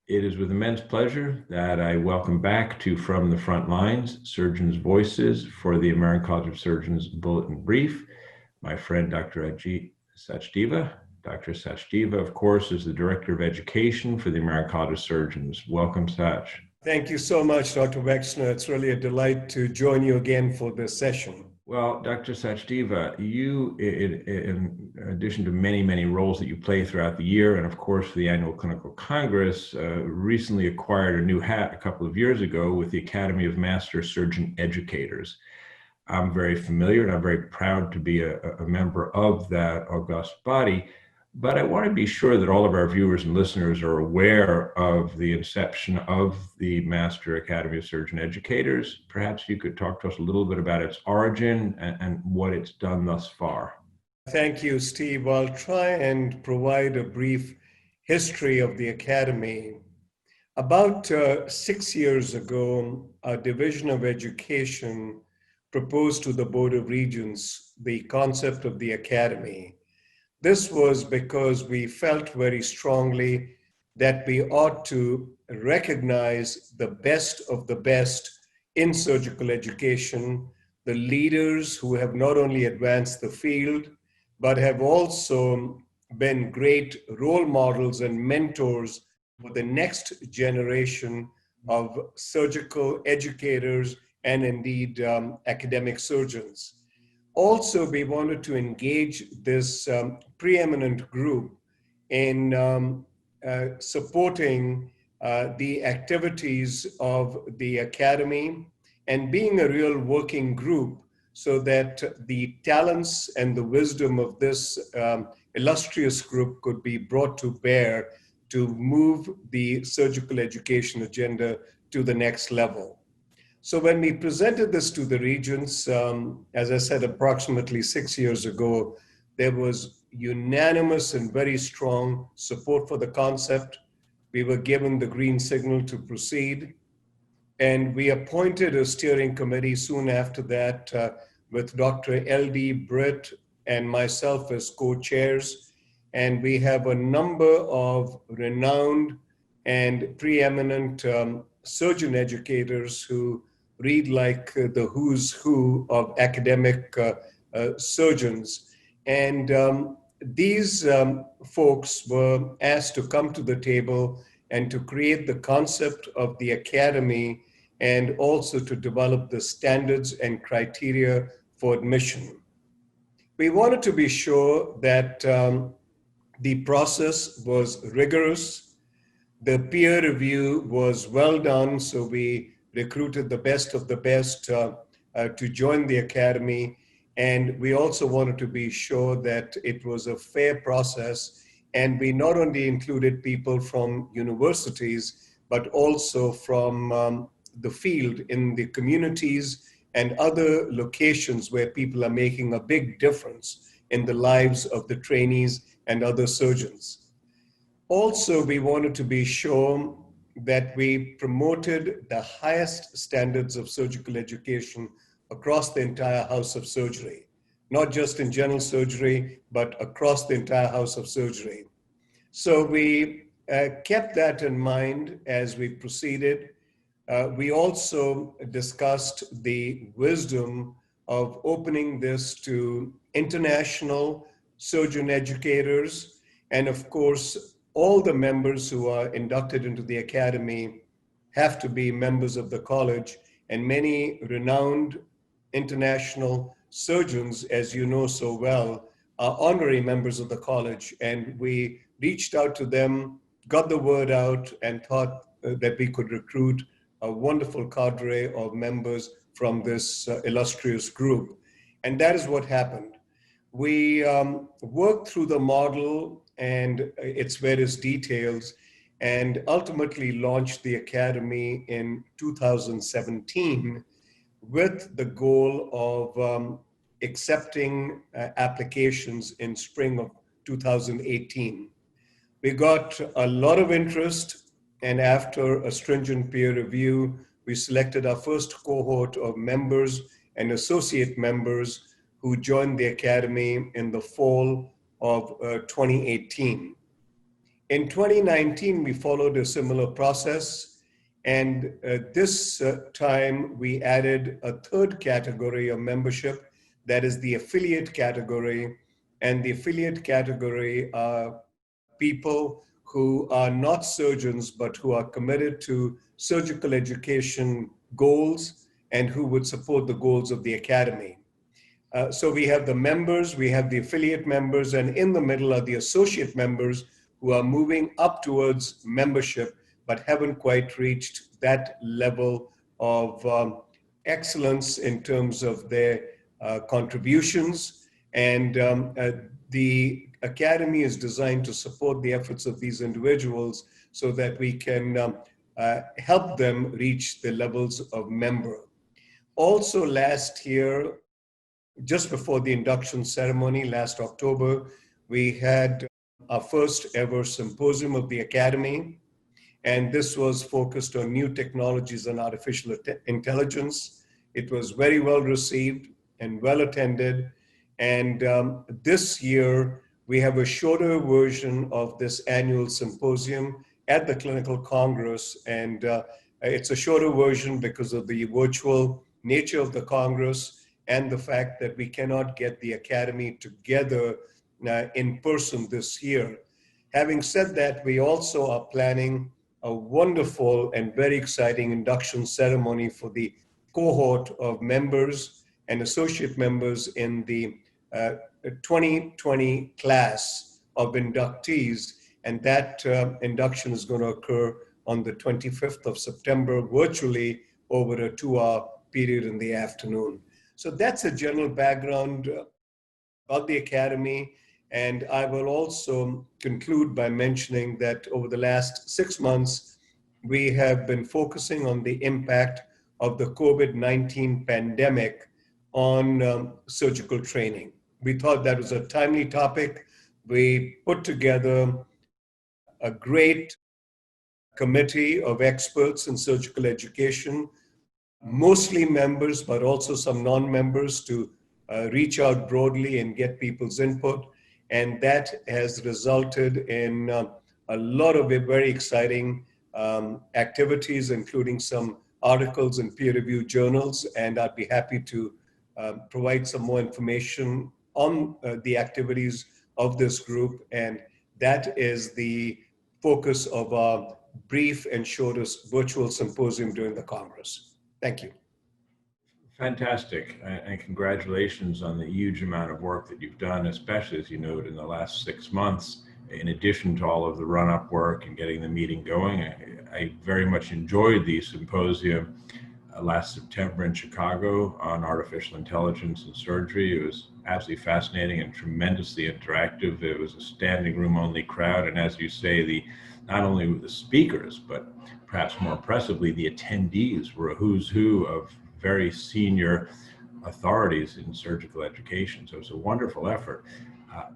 It is with immense pleasure that I welcome back to From the Front Lines, Surgeons' Voices for the American College of Surgeons Bulletin Brief, my friend Dr. Ajit Sachdeva. Dr. Sachdeva, of course, is the Director of Education for the American College of Surgeons. Welcome, Sach. Thank you so much, Dr. Wexner. It's really a delight to join you again for this session. Well, Dr. Sachdeva, you, in addition to many, many roles that you play throughout the year, and of course for the annual Clinical Congress, recently acquired a new hat a couple of years ago with the Academy of Master Surgeon Educators. I'm very familiar and I'm very proud to be a member of that august body, but I want to be sure that all of our viewers and listeners are aware of the inception of the Master Academy of Surgeon Educators. Perhaps you could talk to us a little bit about its origin and what it's done thus far. Thank you, Steve. I'll try and provide a brief history of the Academy. About 6 years ago, our Division of Education proposed to the Board of Regents the concept of the Academy. This was because we felt very strongly that we ought to recognize the best of the best in surgical education, the leaders who have not only advanced the field, but have also been great role models and mentors for the next generation of surgical educators and indeed academic surgeons. Also, we wanted to engage this preeminent group in supporting the activities of the Academy and being a real working group so that the talents and the wisdom of this illustrious group could be brought to bear to move the surgical education agenda to the next level. So when we presented this to the regents, as I said, approximately 6 years ago, there was unanimous and very strong support for the concept. We were given the green signal to proceed, and we appointed a steering committee soon after that with Dr. L.D. Britt and myself as co-chairs, and we have a number of renowned and preeminent surgeon educators who read like the who's who of academic surgeons. And these folks were asked to come to the table and to create the concept of the Academy and also to develop the standards and criteria for admission. We wanted to be sure that the process was rigorous, the peer review was well done, so we recruited the best of the best to join the Academy. And we also wanted to be sure that it was a fair process. And we not only included people from universities, but also from the field in the communities and other locations where people are making a big difference in the lives of the trainees and other surgeons. Also, we wanted to be sure that we promoted the highest standards of surgical education across the entire house of surgery, not just in general surgery, but across the entire house of surgery. So we kept that in mind as we proceeded. We also discussed the wisdom of opening this to international surgeon educators, and of course, all the members who are inducted into the Academy have to be members of the college, and many renowned international surgeons, as you know so well, are honorary members of the college. And we reached out to them, got the word out, and thought that we could recruit a wonderful cadre of members from this illustrious group. And that is what happened. We worked through the model and its various details, and ultimately launched the Academy in 2017 with the goal of accepting applications in spring of 2018. We got a lot of interest, and after a stringent peer review, we selected our first cohort of members and associate members who joined the Academy in the fall of 2018. In 2019, we followed a similar process, and this time we added a third category of membership, that is the affiliate category. And the affiliate category are people who are not surgeons, but who are committed to surgical education goals and who would support the goals of the academy. So we have the members, we have the affiliate members, and in the middle are the associate members who are moving up towards membership, but haven't quite reached that level of excellence in terms of their contributions. And the Academy is designed to support the efforts of these individuals so that we can help them reach the levels of member. Also last year, just before the induction ceremony last October, we had our first ever symposium of the Academy. And this was focused on new technologies and artificial intelligence. It was very well received and well attended. And this year, we have a shorter version of this annual symposium at the Clinical Congress. And it's a shorter version because of the virtual nature of the Congress and the fact that we cannot get the Academy together in person this year. Having said that, we also are planning a wonderful and very exciting induction ceremony for the cohort of members and associate members in the 2020 class of inductees. And that induction is going to occur on the 25th of September virtually over a 2-hour period in the afternoon. So that's a general background about the Academy. And I will also conclude by mentioning that over the last 6 months, we have been focusing on the impact of the COVID-19 pandemic on surgical training. We thought that was a timely topic. We put together a great committee of experts in surgical education, mostly members, but also some non-members, to reach out broadly and get people's input. And that has resulted in a lot of very exciting activities, including some articles in peer-reviewed journals. And I'd be happy to provide some more information on the activities of this group. And that is the focus of our brief and shortest virtual symposium during the Congress. Thank you. Fantastic, and congratulations on the huge amount of work that you've done, especially as you noted in the last 6 months, in addition to all of the run-up work and getting the meeting going. I very much enjoyed the symposium last September in Chicago on artificial intelligence and surgery. It was absolutely fascinating and tremendously interactive. It was a standing room only crowd, and as you say, not only the speakers, but perhaps more impressively, the attendees were a who's who of very senior authorities in surgical education. So it's a wonderful effort.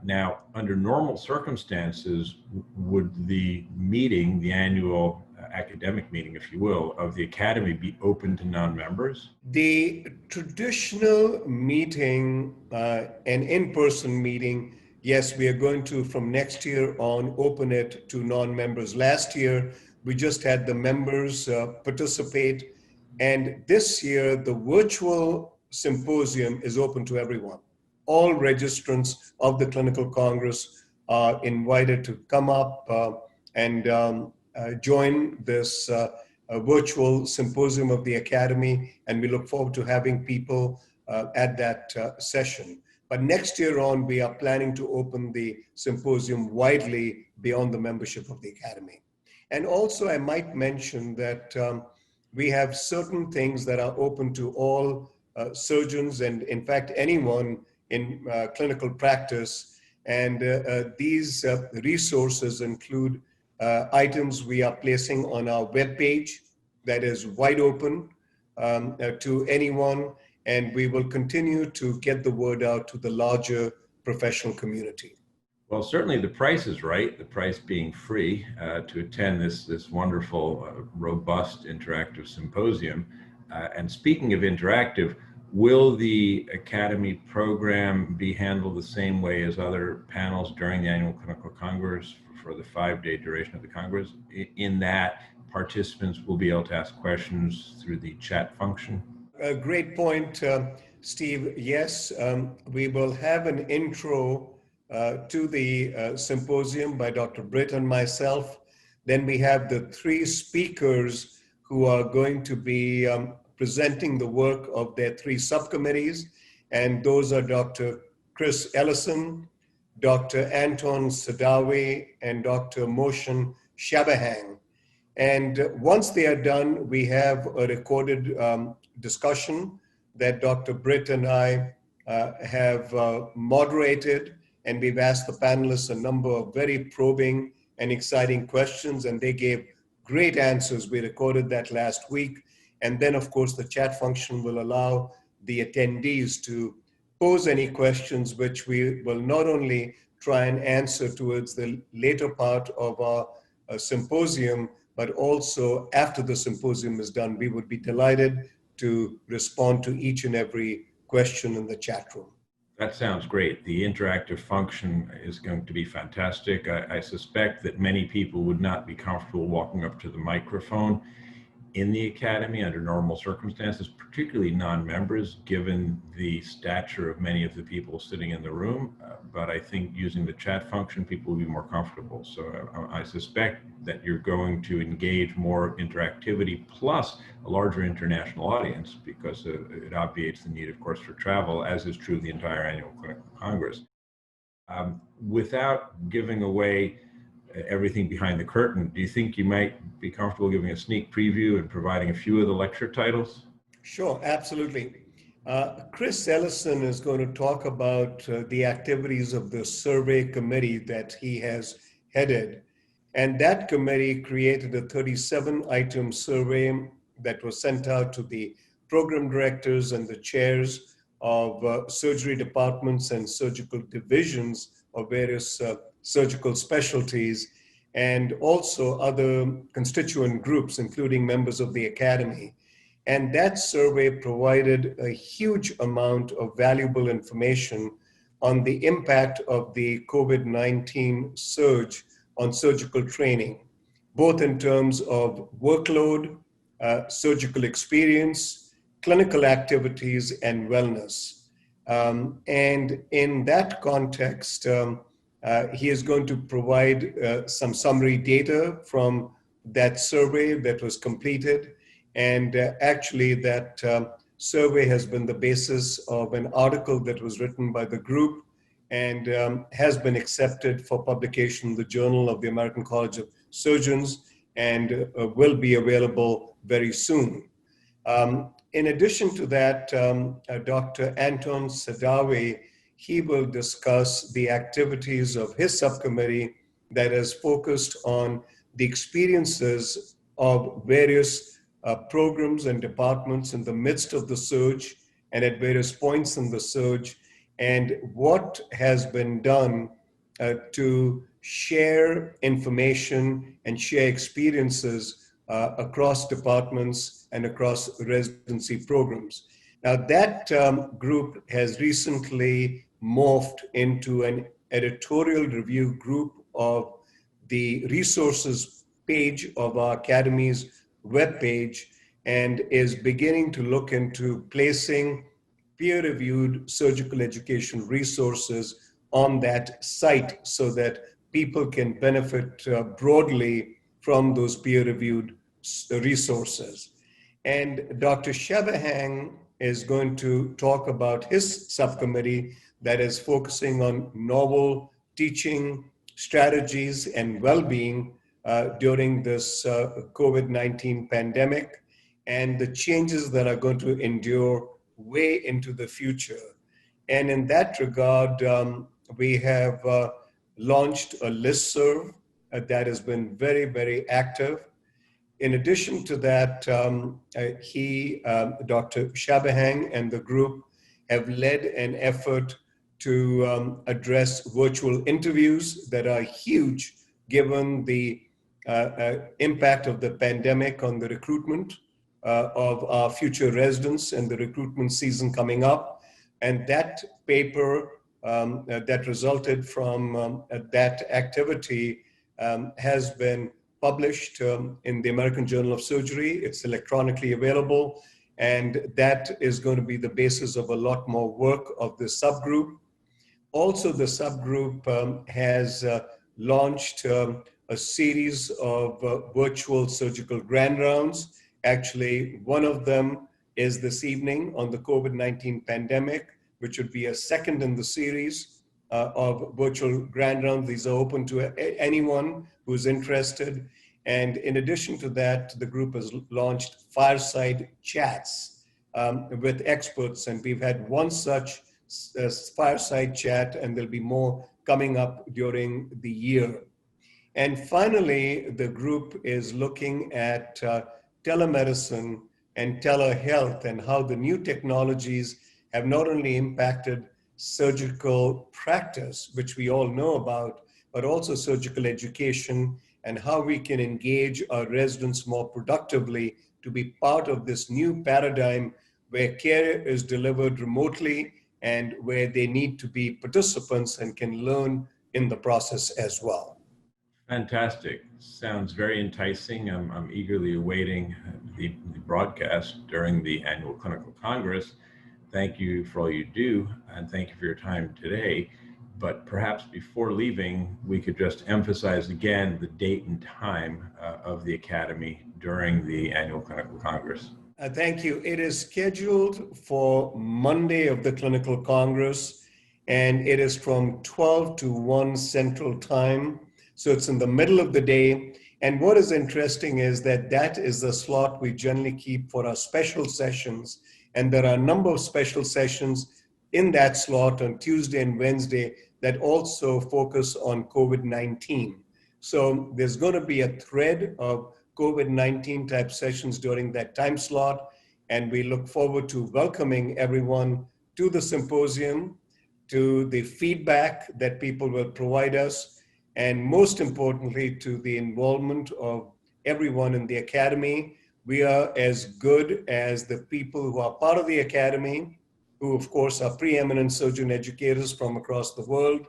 Now, under normal circumstances, would the meeting, the annual academic meeting, if you will, of the Academy be open to non-members? The traditional meeting, an in-person meeting, yes, we are going to, from next year on, open it to non-members. Last year, we just had the members participate. And this year, the virtual symposium is open to everyone. All registrants of the Clinical Congress are invited to come up and join this virtual symposium of the Academy. And we look forward to having people at that session. But next year on, we are planning to open the symposium widely beyond the membership of the Academy. And also, I might mention that we have certain things that are open to all surgeons and, in fact, anyone in clinical practice. And these resources include items we are placing on our webpage that is wide open to anyone. And we will continue to get the word out to the larger professional community. Well, certainly the price is right, the price being free to attend this wonderful, robust, interactive symposium. And speaking of interactive, Will the Academy program be handled the same way as other panels during the annual clinical congress for the 5-day duration of the congress, in that participants will be able to ask questions through the chat function? A great point, Steve. Yes, we will have an intro to the symposium by Dr. Britt and myself. Then we have the 3 speakers who are going to be presenting the work of their 3 subcommittees. And those are Dr. Chris Ellison, Dr. Anton Sadawi, and Dr. Moshe Shabahang. And once they are done, we have a recorded discussion that Dr. Britt and I have moderated, and we've asked the panelists a number of very probing and exciting questions, and they gave great answers. We recorded that last week. And then, of course, the chat function will allow the attendees to pose any questions, which we will not only try and answer towards the later part of our symposium, but also after the symposium is done. We would be delighted to respond to each and every question in the chat room. That sounds great. The interactive function is going to be fantastic. I suspect that many people would not be comfortable walking up to the microphone in the Academy under normal circumstances, particularly non-members, given the stature of many of the people sitting in the room. But I think using the chat function, people will be more comfortable. So I suspect that you're going to engage more interactivity plus a larger international audience, because it obviates the need, of course, for travel, as is true of the entire annual clinical congress. Without giving away everything behind the curtain, do you think you might be comfortable giving a sneak preview and providing a few of the lecture titles? Sure, absolutely. Chris Ellison is going to talk about the activities of the survey committee that he has headed. And that committee created a 37-item survey that was sent out to the program directors and the chairs of surgery departments and surgical divisions of various surgical specialties, and also other constituent groups, including members of the Academy. And that survey provided a huge amount of valuable information on the impact of the COVID-19 surge on surgical training, both in terms of workload, surgical experience, clinical activities, and wellness. And in that context, he is going to provide some summary data from that survey that was completed. And actually that survey has been the basis of an article that was written by the group and has been accepted for publication in the Journal of the American College of Surgeons, and will be available very soon. In addition to that, Dr. Anton Sadawi, he will discuss the activities of his subcommittee that is focused on the experiences of various programs and departments in the midst of the surge and at various points in the surge, and what has been done to share information and share experiences across departments and across residency programs. Now that group has recently morphed into an editorial review group of the resources page of our Academy's webpage, and is beginning to look into placing peer-reviewed surgical education resources on that site so that people can benefit broadly from those peer-reviewed resources. And Dr. Shabahang is going to talk about his subcommittee that is focusing on novel teaching strategies and well-being during this COVID-19 pandemic, and the changes that are going to endure way into the future. And in that regard, we have launched a listserv that has been very, very active. In addition to that, Dr. Shabahang and the group have led an effort to address virtual interviews that are huge given the impact of the pandemic on the recruitment of our future residents and the recruitment season coming up. And that paper that resulted from that activity has been published in the American Journal of Surgery. It's electronically available, and that is going to be the basis of a lot more work of the subgroup. Also, the subgroup has launched a series of virtual surgical grand rounds. Actually, one of them is this evening on the COVID-19 pandemic, which would be a second in the series of virtual grand rounds. These are open to anyone who's interested. And in addition to that, the group has launched fireside chats with experts. And we've had one such fireside chat, and there'll be more coming up during the year. And finally, the group is looking at telemedicine and telehealth and how the new technologies have not only impacted surgical practice, which we all know about, but also surgical education and how we can engage our residents more productively to be part of this new paradigm where care is delivered remotely and where they need to be participants and can learn in the process as well. Fantastic. Sounds very enticing. I'm eagerly awaiting the broadcast during the annual clinical congress. Thank you for all you do, and thank you for your time today. But perhaps before leaving, we could just emphasize again the date and time of the Academy during the annual clinical congress. Thank you. It is scheduled for Monday of the clinical congress, and it is from 12 to 1 Central Time. So it's in the middle of the day. And what is interesting is that that is the slot we generally keep for our special sessions. And there are a number of special sessions in that slot on Tuesday and Wednesday that also focus on COVID-19. So there's going to be a thread of COVID-19 type sessions during that time slot. And we look forward to welcoming everyone to the symposium, to the feedback that people will provide us, and most importantly, to the involvement of everyone in the Academy. We are as good as the people who are part of the Academy, who of course are preeminent surgeon educators from across the world,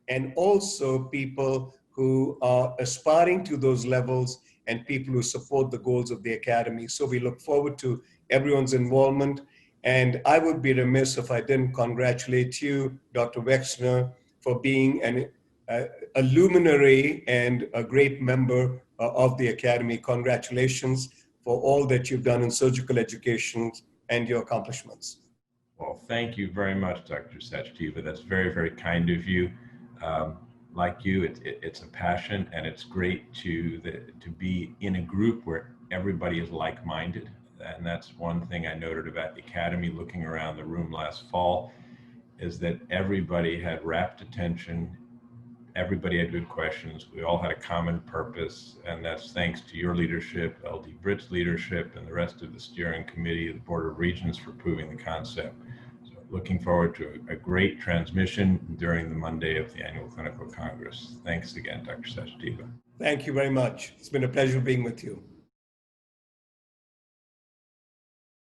and also people who are aspiring to those levels and people who support the goals of the Academy. So we look forward to everyone's involvement. And I would be remiss if I didn't congratulate you, Dr. Wexner, for being a luminary and a great member of the Academy. Congratulations for all that you've done in surgical education and your accomplishments. Well, thank you very much, Dr. Sachdeva. That's very, very kind of you. Like you, it's a passion, and it's great to be in a group where everybody is like-minded. And that's one thing I noted about the Academy looking around the room last fall, is that everybody had rapt attention. Everybody had good questions. We all had a common purpose, and that's thanks to your leadership, LD Britt's leadership, and the rest of the steering committee, the Board of Regents for proving the concept. So looking forward to a great transmission during the Monday of the annual clinical congress. Thanks again, Dr. Sachdeva. Thank you very much. It's been a pleasure being with you.